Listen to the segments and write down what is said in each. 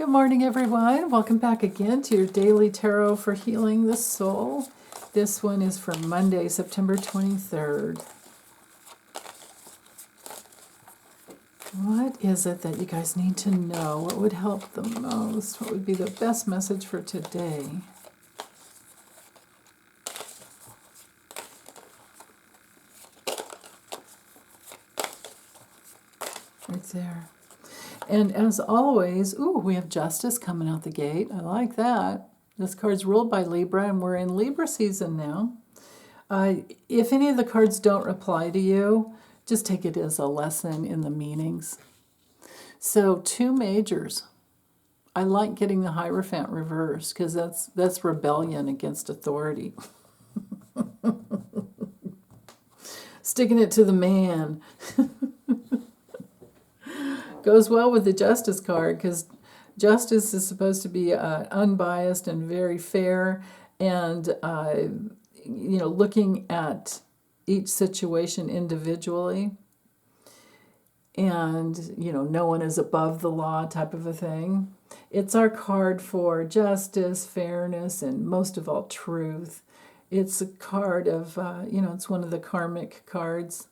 Good morning, everyone. Welcome back again to your daily tarot for healing the soul. This one is for Monday, September 23rd. What is it that you guys need to know? What would help the most? What would be the best message for today? Right there. And as always, we have Justice coming out the gate. I like that. This card's ruled by Libra, and we're in Libra season now. If any of the cards don't apply to you, just take it as a lesson in the meanings. So, two majors. I like getting the Hierophant reversed because that's rebellion against authority. Sticking it to the man. Goes well with the Justice card because Justice is supposed to be unbiased and very fair, and looking at each situation individually, and no one is above the law type of a thing. It's our card for justice, fairness, and most of all truth. It's a card of it's one of the karmic cards,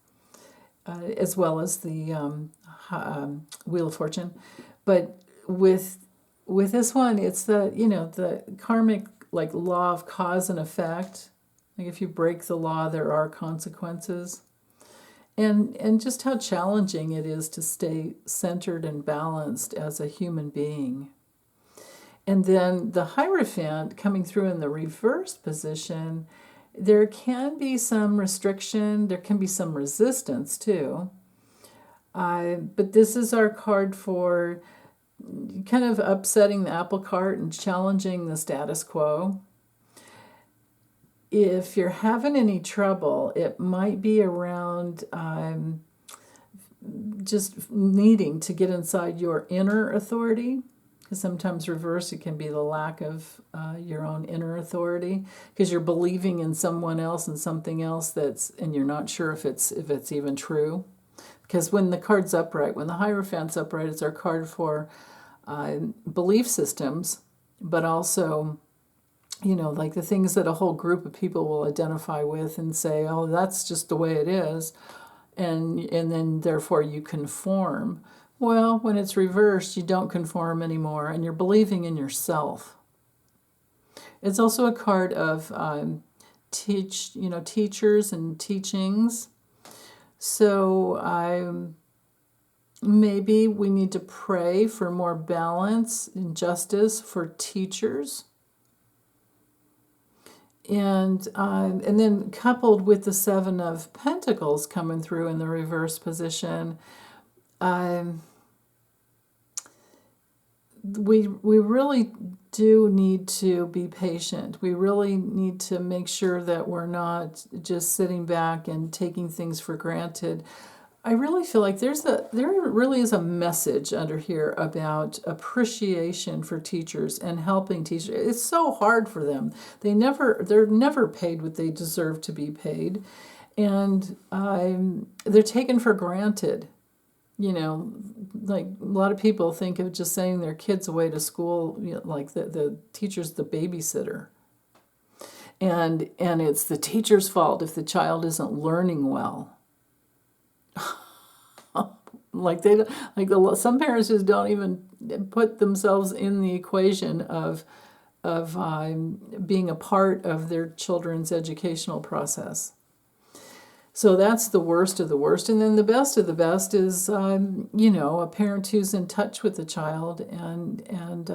as well as the Wheel of Fortune. But with this one, it's the karmic, like, law of cause and effect. Like, if you break the law, there are consequences. And just how challenging it is to stay centered and balanced as a human being. And then the Hierophant coming through in the reversed position, there can be some restriction, there can be some resistance too. But this is our card for kind of upsetting the apple cart and challenging the status quo. If you're having any trouble, it might be around just needing to get inside your inner authority. Because sometimes reverse, it can be the lack of your own inner authority, because you're believing in someone else and something else and you're not sure if it's even true. Because when the card's upright, when the Hierophant's upright, it's our card for belief systems, but also, like the things that a whole group of people will identify with and say, oh, that's just the way it is, and then therefore you conform. Well, when it's reversed, you don't conform anymore, and you're believing in yourself. It's also a card of teachers and teachings. So maybe we need to pray for more balance and justice for teachers. And then coupled with the Seven of Pentacles coming through in the reverse position, we really do need to be patient. We really need to make sure that we're not just sitting back and taking things for granted. I really feel like there really is a message under here about appreciation for teachers and helping teachers. It's so hard for them. They're never paid what they deserve to be paid, and they're taken for granted. Like a lot of people think of just sending their kids away to school, like the teacher's the babysitter. And it's the teacher's fault if the child isn't learning well. Some parents just don't even put themselves in the equation of being a part of their children's educational process. So that's the worst of the worst. And then the best of the best is, a parent who's in touch with the child and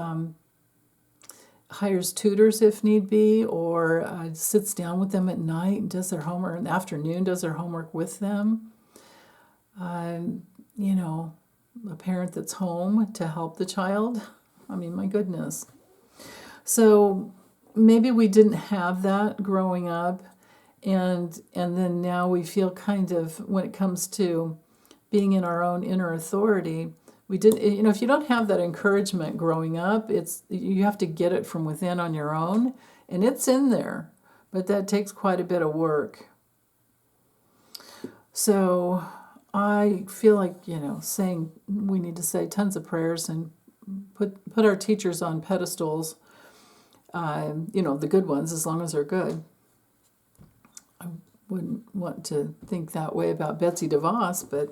hires tutors if need be, or sits down with them at night and does their homework, in the afternoon does their homework with them. A parent that's home to help the child. I mean, my goodness. So maybe we didn't have that growing up. And then now we feel kind of, when it comes to being in our own inner authority, we did. If you don't have that encouragement growing up, you have to get it from within on your own, and it's in there, but that takes quite a bit of work. So I feel like saying we need to say tons of prayers and put our teachers on pedestals, the good ones, as long as they're good. I wouldn't want to think that way about Betsy DeVos, but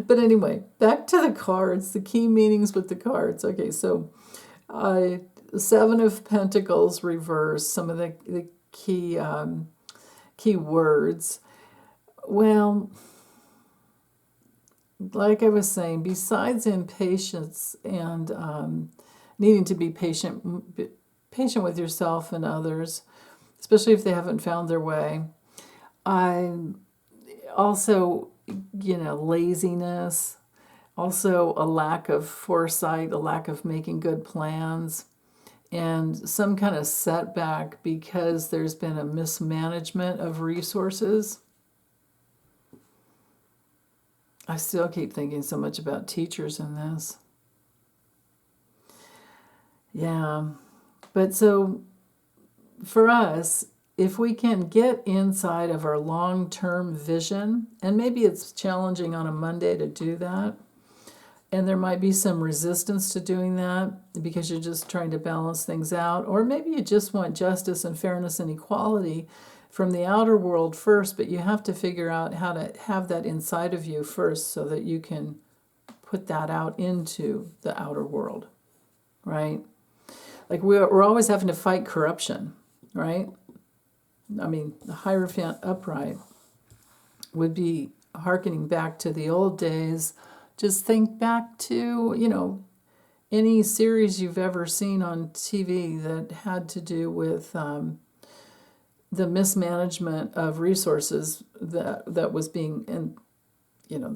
but anyway, back to the cards, the key meanings with the cards. Okay, so Seven of Pentacles reverse, some of the key words. Well, like I was saying, besides impatience and needing to be patient with yourself and others, especially if they haven't found their way, I also, laziness, also a lack of foresight, a lack of making good plans, and some kind of setback because there's been a mismanagement of resources. I still keep thinking so much about teachers in this. Yeah. But so for us, if we can get inside of our long-term vision, and maybe it's challenging on a Monday to do that, and there might be some resistance to doing that because you're just trying to balance things out, or maybe you just want justice and fairness and equality from the outer world first, but you have to figure out how to have that inside of you first so that you can put that out into the outer world, right? Like we're always having to fight corruption, right? I mean, the Hierophant upright would be hearkening back to the old days. Just think back to, any series you've ever seen on TV that had to do with the mismanagement of resources that was being, and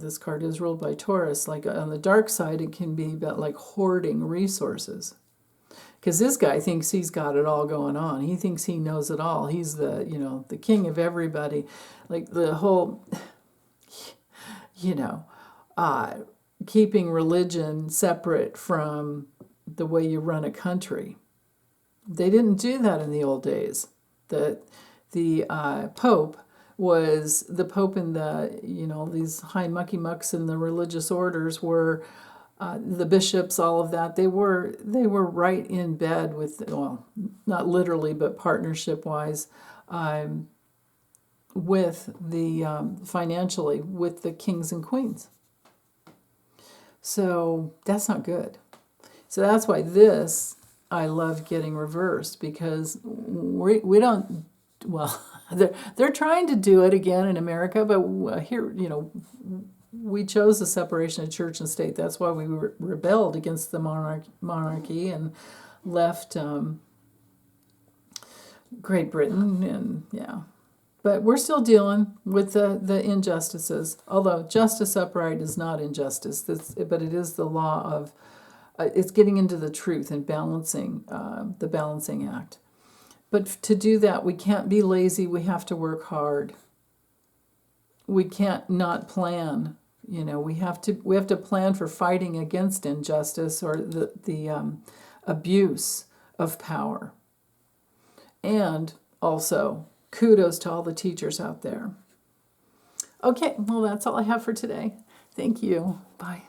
this card is ruled by Taurus. Like on the dark side, it can be about like hoarding resources. Because this guy thinks he's got it all going on. He thinks he knows it all. He's the king of everybody. Like the whole, keeping religion separate from the way you run a country. They didn't do that in the old days. The Pope was the Pope, and these high mucky mucks in the religious orders were the bishops, all of that. They were right in bed with, well, not literally, but partnership wise, with the financially with the kings and queens. So that's not good. So that's why this I love getting reversed, because we don't. Well, they're trying to do it again in America, but here, we chose the separation of church and state. That's why we rebelled against the monarchy and left Great Britain, and yeah. But we're still dealing with the injustices. Although justice upright is not injustice, but it is the law of. It's getting into the truth and balancing the balancing act. But to do that, we can't be lazy. We have to work hard. We can't not plan. We have to plan for fighting against injustice or the abuse of power. And also, kudos to all the teachers out there. Okay, well, that's all I have for today. Thank you. Bye.